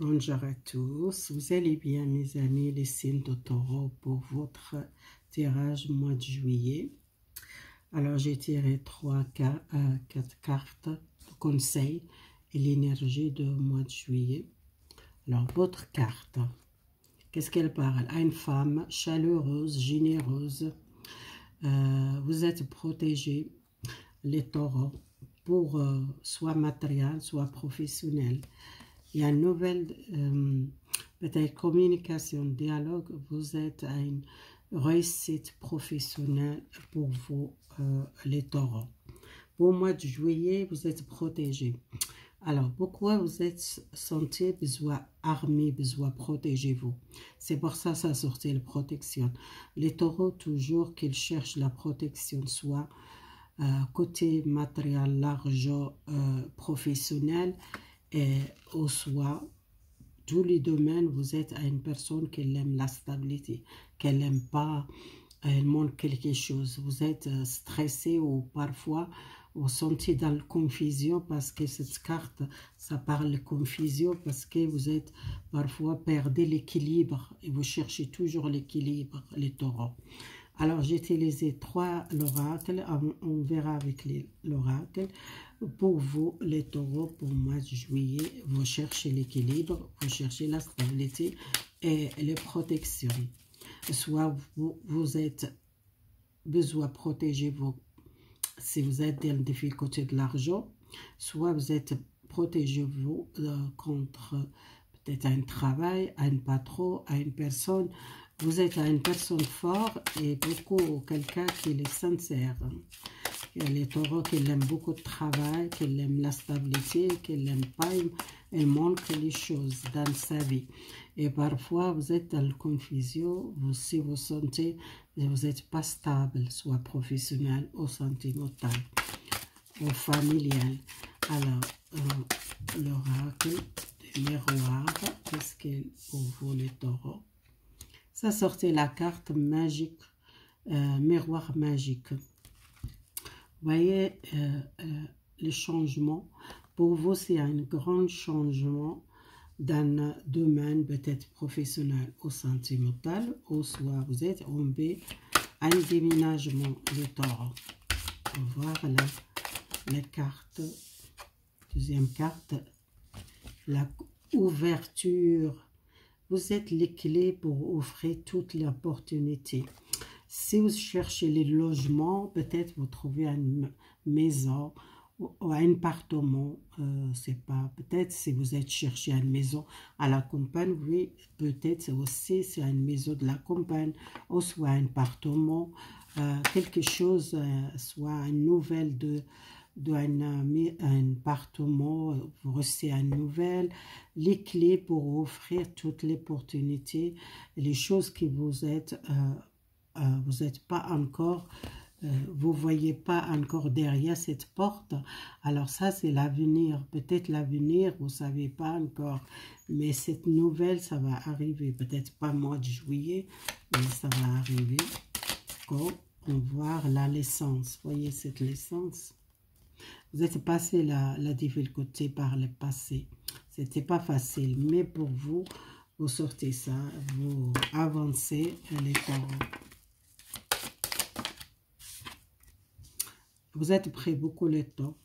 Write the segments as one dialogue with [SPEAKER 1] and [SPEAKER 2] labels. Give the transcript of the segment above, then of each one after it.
[SPEAKER 1] Bonjour à tous, vous allez bien mes amis, les signes de taureau pour votre tirage mois de juillet. Alors j'ai tiré 4 cartes de conseil et l'énergie de mois de juillet. Alors votre carte, qu'est-ce qu'elle parle? À une femme chaleureuse, généreuse, vous êtes protégé, les taureaux, pour soit matériel, soit professionnel. Il y a une nouvelle, peut-être communication, dialogue, vous êtes à une réussite professionnelle pour vous, les taureaux. Pour le mois de juillet, vous êtes protégé. Alors, pourquoi vous êtes senti besoin armé, besoin protéger vous? C'est pour ça que ça sortait la protection. Les taureaux, toujours qu'ils cherchent la protection, soit côté matériel, l'argent, professionnel, et au soit, tous les domaines, vous êtes à une personne qui aime la stabilité, qu'elle n'aime pas, elle manque quelque chose. Vous êtes stressé ou parfois vous sentez dans la confusion parce que cette carte, ça parle de confusion parce que vous êtes parfois perdez l'équilibre et vous cherchez toujours l'équilibre, les taureaux. Alors, j'ai utilisé 3 oracles, on verra avec l'oracle. Pour vous, les taureaux, pour le mois de juillet, vous cherchez l'équilibre, vous cherchez la stabilité et les protections. Soit vous êtes besoin de protéger vous, si vous êtes dans le difficulté de l'argent, soit vous êtes protégé vous contre peut-être un travail, un patron, à une personne. Vous êtes à une personne forte et beaucoup quelqu'un qui est sincère. Il y a les taureaux qui aiment beaucoup de travail, qui aiment la stabilité, qui n'aiment pas, il manque les choses dans sa vie. Et parfois, vous êtes dans la confusion, si vous sentez que vous n'êtes pas stable, soit professionnel ou sentimental, ou familial. Alors, l'oracle du miroir, qu'est-ce qu'il pour vous les taureaux? Ça sortait la carte magique, miroir magique. Vous voyez le changement. Pour vous, c'est un grand changement dans le domaine peut-être professionnel ou sentimental, ou soit vous êtes tombé à un déménagement de taureau. On va voir là les cartes. Deuxième carte, la ouverture. Vous êtes les clés pour offrir toutes les opportunités. Si vous cherchez les logements, peut-être vous trouvez une maison ou un appartement. C'est pas peut-être si vous êtes cherché une maison à la campagne, oui, peut-être aussi c'est une maison de la campagne ou soit un appartement, quelque chose, soit une nouvelle d'un appartement, vous recevez une nouvelle, les clés pour offrir toutes les opportunités, les choses que vous êtes pas encore, vous voyez pas encore derrière cette porte. Alors ça, c'est l'avenir. Peut-être l'avenir, vous savez pas encore. Mais cette nouvelle, ça va arriver. Peut-être pas mois de juillet, mais ça va arriver. Quand on voit la naissance. Voyez cette naissance. Vous êtes passé la difficulté par le passé. C'était pas facile. Mais pour vous, vous sortez ça. Vous avancez les taureaux. Vous êtes prêt beaucoup le temps.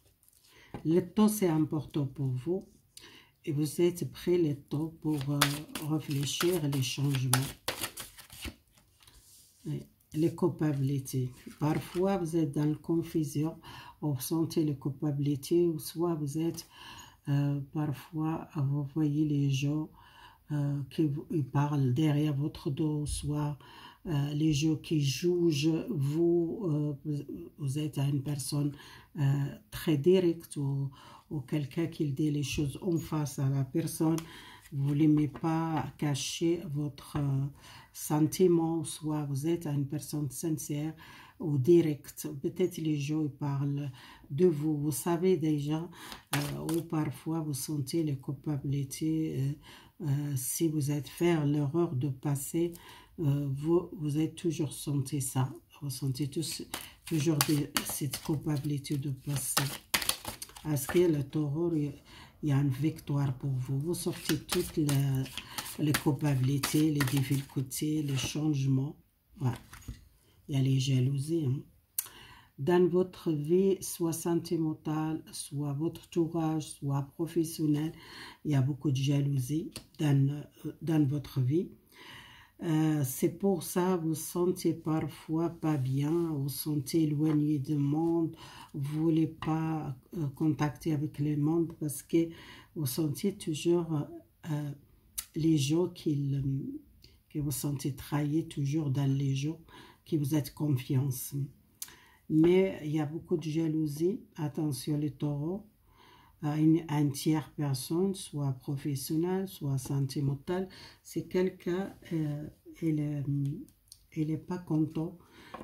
[SPEAKER 1] Le temps, c'est important pour vous. Et vous êtes prêt le temps pour réfléchir les changements. Les culpabilités. Parfois, vous êtes dans la confusion. Vous sentez les culpabilités. Ou soit vous êtes, parfois, vous voyez les gens qui parlent derrière votre dos. Soit les gens qui jugent vous, vous êtes une personne très directe ou quelqu'un qui dit les choses en face à la personne. Vous n'aimez pas cacher votre sentiment, soit vous êtes une personne sincère ou directe. Peut-être les gens parlent de vous, vous savez déjà, ou parfois vous sentez les culpabilités. Si vous êtes fait l'erreur de passer, vous êtes toujours senti ça. Vous sentez toujours cette culpabilité de passer. Parce que le taureau, il y a une victoire pour vous. Vous sortez toutes les culpabilités, les difficultés, les changements. Voilà. Il y a les jalousies. Hein. Dans votre vie, soit sentimentale, soit votre entourage, soit professionnel, il y a beaucoup de jalousie dans votre vie. C'est pour ça que vous sentez parfois pas bien, vous sentez éloigné du monde, vous voulez pas contacter avec le monde parce que vous sentez toujours les gens que vous sentez trahir toujours dans les gens qui vous êtes confiance. Mais il y a beaucoup de jalousie, attention les taureaux, à une tierce personne, soit professionnelle, soit sentimentale. C'est quelqu'un, il n'est pas content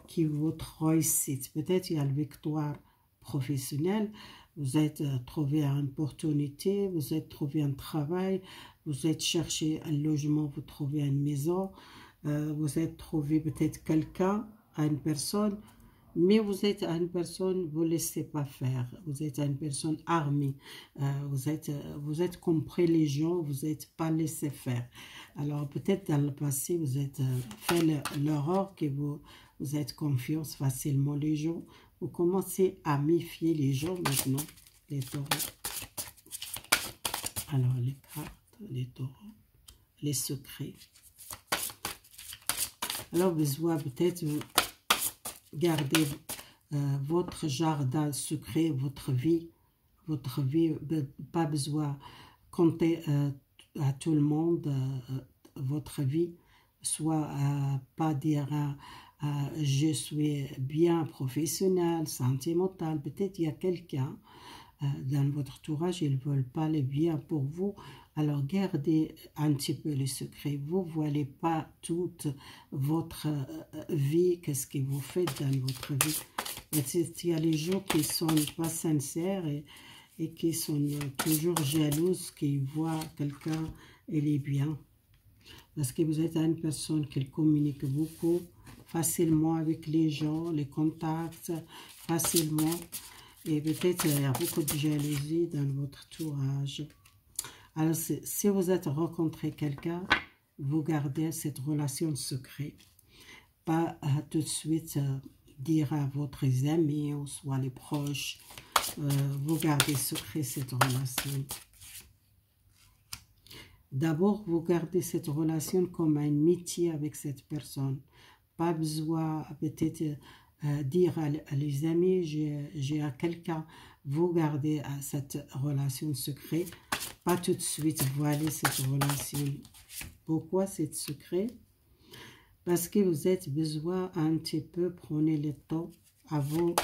[SPEAKER 1] que votre réussite. Peut-être il y a la victoire professionnelle, vous êtes trouvé une opportunité, vous êtes trouvé un travail, vous êtes cherché un logement, vous trouvez une maison, vous êtes trouvé peut-être quelqu'un, une personne, mais vous êtes une personne, vous ne laissez pas faire. Vous êtes une personne armée. Vous êtes compris les gens, vous n'êtes pas laissé faire. Alors peut-être dans le passé, vous êtes fait l'erreur que vous êtes confiance facilement les gens. Vous commencez à méfier les gens maintenant, les taureaux. Alors les cartes, les taureaux, les secrets. Alors besoin peut-être... Gardez votre jardin secret, votre vie, pas besoin de compter à tout le monde votre vie, soit pas dire je suis bien professionnel, sentimental, peut-être il y a quelqu'un dans votre entourage, ils ne veulent pas le bien pour vous, alors gardez un petit peu le secret. Vous ne voyez pas toute votre vie, qu'est-ce que vous faites dans votre vie. Il y a les gens qui ne sont pas sincères et qui sont toujours jalouses, qui voient quelqu'un, il est bien. Parce que vous êtes une personne qui communique beaucoup, facilement avec les gens, les contacts, facilement. Et peut-être il y a beaucoup de jalousie dans votre entourage. Alors, si vous êtes rencontré quelqu'un, vous gardez cette relation secrète. Pas tout de suite dire à votre ami ou soit les proches. Vous gardez secret cette relation. D'abord, vous gardez cette relation comme une amitié avec cette personne. Pas besoin peut-être dire à les amis, j'ai à quelqu'un, vous gardez cette relation secrète. Pas tout de suite voiler cette relation. Pourquoi c'est secret? Parce que vous avez besoin un petit peu, prenez le temps à vous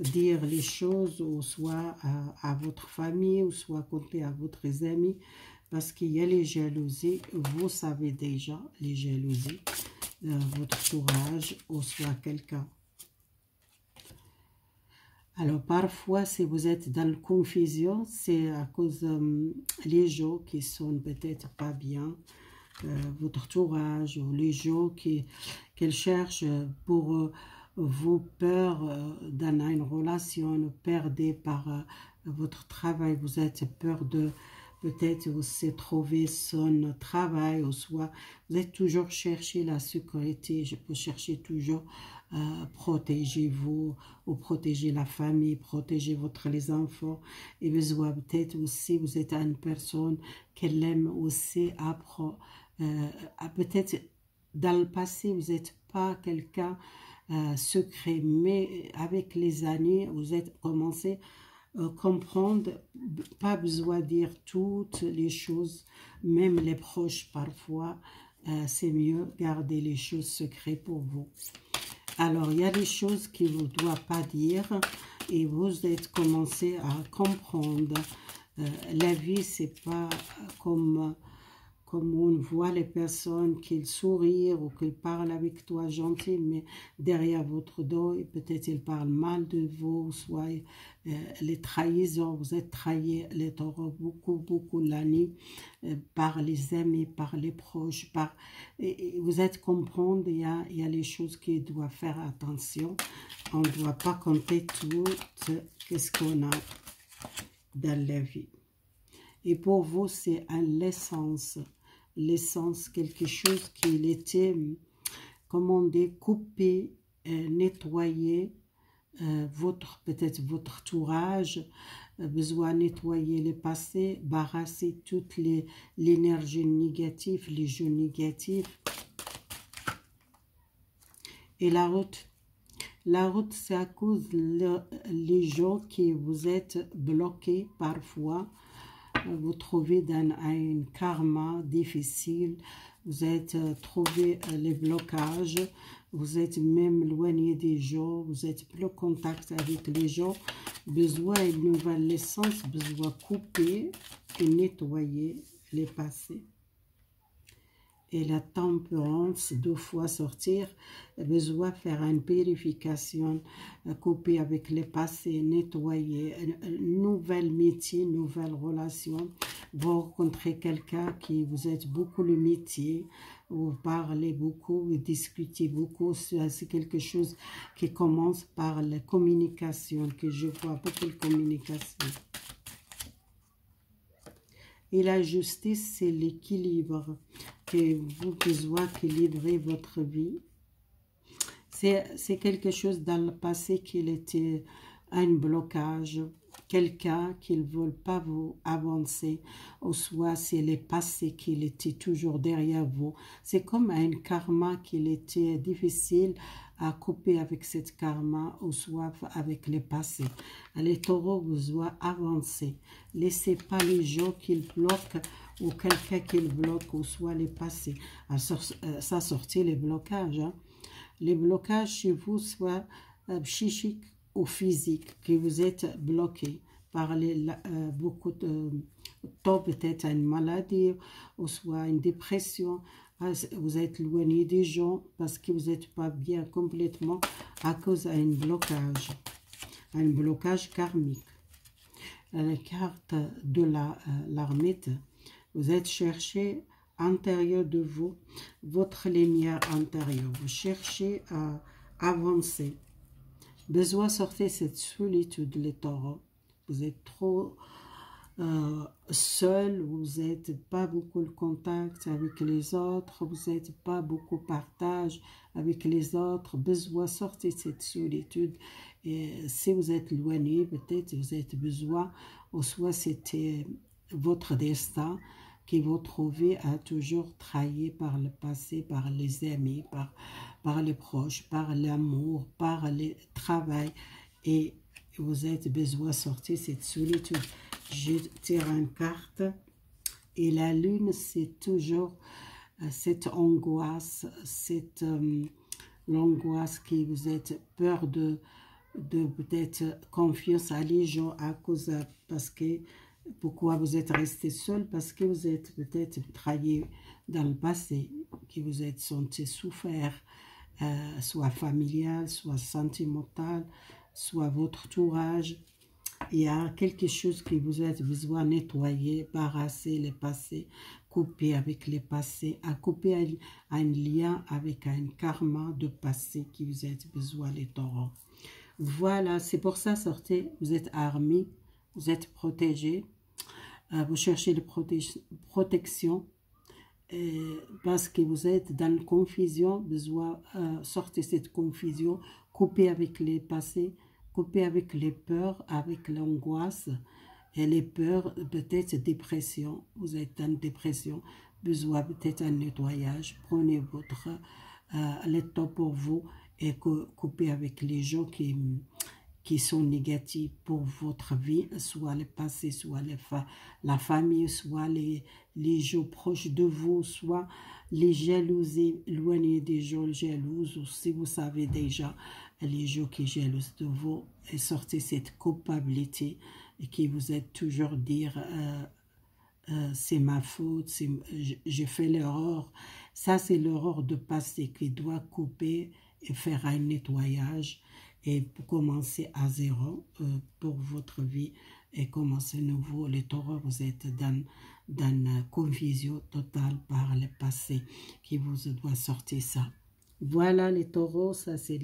[SPEAKER 1] dire les choses, ou soit à votre famille, ou soit compter à votre amis, parce qu'il y a les jalousies, vous savez déjà les jalousies, votre entourage, ou soit quelqu'un. Alors, parfois, si vous êtes dans la confusion, c'est à cause les gens qui sont peut-être pas bien, votre entourage, ou les gens qui cherchent pour vous peur dans une relation, perdez par votre travail, vous êtes peur de peut-être aussi trouver son travail, ou soit vous êtes toujours chercher la sécurité, je peux chercher toujours protéger vous, ou protéger la famille, protéger les enfants, et besoin peut-être aussi, vous êtes une personne qui aime aussi apprendre, peut-être dans le passé, vous n'êtes pas quelqu'un secret, mais avec les années, vous êtes commencé comprendre, pas besoin de dire toutes les choses, même les proches parfois, c'est mieux garder les choses secrètes pour vous. Alors, il y a des choses qui vous doivent pas dire et vous êtes commencé à comprendre. La vie, c'est pas comme on voit les personnes qui sourient ou qui parlent avec toi gentil, mais derrière votre dos, peut-être ils parlent mal de vous, soit les trahisons, vous êtes trahis, les taureaux, beaucoup l'année, par les amis, par les proches, et vous êtes comprendre, il y a les choses qui doivent faire attention, on ne doit pas compter tout ce qu'on a dans la vie. Et pour vous, c'est l'essence. L'essence, quelque chose qui était, comment on dit, coupé, nettoyé, peut-être votre entourage, besoin de nettoyer le passé, barrasser toute l'énergie négative, les jeux négatifs. Et la route, c'est à cause les gens qui vous êtes bloqués parfois. Vous trouvez dans un karma difficile, vous êtes trouvé les blocages, vous êtes même éloigné des gens, vous êtes plus en contact avec les gens, besoin d'une nouvelle essence, besoin de couper et nettoyer les passés. Et la tempérance, 2 fois sortir, besoin de faire une purification, couper avec les passés, nettoyer, nouvelle métier, nouvelle relation. Vous rencontrez quelqu'un qui vous êtes beaucoup le métier, vous parlez beaucoup, vous discutez beaucoup, c'est quelque chose qui commence par la communication, que je vois beaucoup de communication. Et la justice, c'est l'équilibre, que vous besoin d'équilibrer votre vie. C'est quelque chose dans le passé qui était un blocage, quelqu'un qui ne veut pas vous avancer, ou soit c'est le passé qui était toujours derrière vous. C'est comme un karma qui était difficile à couper avec cette karma, ou soit avec le passé. Les taureaux, vous doivent avancer. Laissez pas les gens qui le bloquent, ou quelqu'un qui le bloque, ou soit les passés. Ça sortit les blocages. Hein. Les blocages chez vous, soit psychiques ou physiques, que vous êtes bloqué par beaucoup de temps, peut-être une maladie, ou soit une dépression. Vous êtes éloigné des gens parce que vous n'êtes pas bien complètement à cause d'un blocage. Un blocage karmique. La carte de l'ermite, vous êtes cherché intérieur de vous, votre lumière intérieure. Vous cherchez à avancer. Besoin de sortir cette solitude, les taureaux. Vous êtes trop seul, vous n'êtes pas beaucoup de contact avec les autres, vous n'êtes pas beaucoup partage avec les autres. Besoin de sortir cette solitude. Et si vous êtes éloigné, peut-être vous avez besoin, ou soit c'était votre destin, qui vous trouvez à toujours trahi par le passé, par les amis, par les proches, par l'amour, par le travail. Et vous avez besoin de sortir cette solitude. Je tire une carte. Et la lune, c'est toujours cette angoisse, cette l'angoisse qui vous êtes peur de peut-être confiance à les gens à cause parce que pourquoi vous êtes resté seul? Parce que vous êtes peut-être trahi dans le passé, que vous êtes senti souffert, soit familial, soit sentimental, soit votre entourage. Il y a quelque chose que vous avez besoin de nettoyer, barrasser les passés, couper avec les passés, à couper un lien avec un karma de passé que vous avez besoin, les taureaux. Voilà, c'est pour ça, sortez, vous êtes armés, vous êtes protégés. Vous cherchez la protection parce que vous êtes dans la confusion, besoin sortir cette confusion, couper avec les passés, couper avec les peurs, avec l'angoisse et les peurs, peut-être dépression, vous êtes en dépression, besoin peut-être un nettoyage, prenez votre le temps pour vous et couper avec les gens qui sont négatifs pour votre vie, soit le passé, soit la famille, soit les gens proches de vous, soit les jalousies, éloigner des gens jalouses, ou si vous savez déjà les gens qui sont jaloux de vous, et sortez cette culpabilité et qui vous aide toujours dire c'est ma faute, j'ai fait l'erreur. Ça, c'est l'erreur de passé qui doit couper et faire un nettoyage et pour commencer à zéro pour votre vie et commencer nouveau. Les taureaux, vous êtes dans une confusion totale par le passé qui vous doit sortir ça. Voilà les taureaux, ça c'est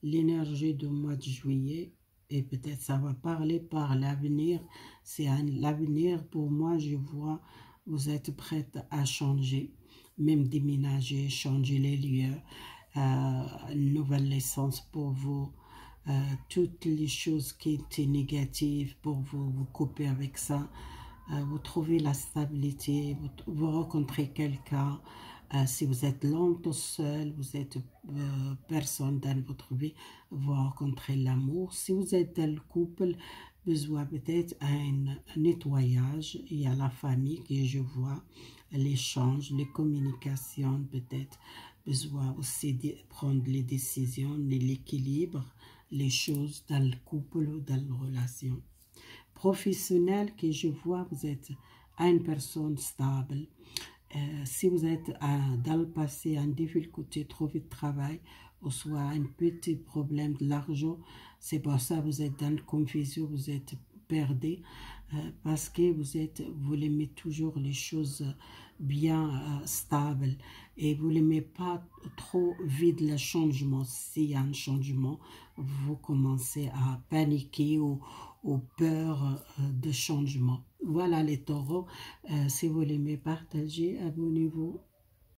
[SPEAKER 1] l'énergie du mois de juillet et peut-être ça va parler par l'avenir. C'est l'avenir pour moi, je vois, vous êtes prête à changer, même déménager, changer les lieux, une nouvelle naissance pour vous. Toutes les choses qui étaient négatives pour vous, vous coupez avec ça. Vous trouvez la stabilité, vous rencontrez quelqu'un. Si vous êtes longtemps seul, vous êtes personne dans votre vie, vous rencontrez l'amour. Si vous êtes dans le couple, besoin peut-être un nettoyage. Il y a la famille que je vois, l'échange, les communications peut-être. Besoin aussi de prendre les décisions, l'équilibre, les choses dans le couple ou dans la relation. Professionnel que je vois, vous êtes une personne stable. Si vous êtes dans le passé en difficulté, trouver de travail, ou soit un petit problème de l'argent, c'est pour ça que vous êtes dans la confusion, vous êtes perdu, parce que vous aimez toujours les choses bien stables et vous n'aimez pas trop vite le changement. S'il y a un changement, vous commencez à paniquer ou peur de changement. Voilà les taureaux. Si vous l'aimez, partagez, abonnez-vous.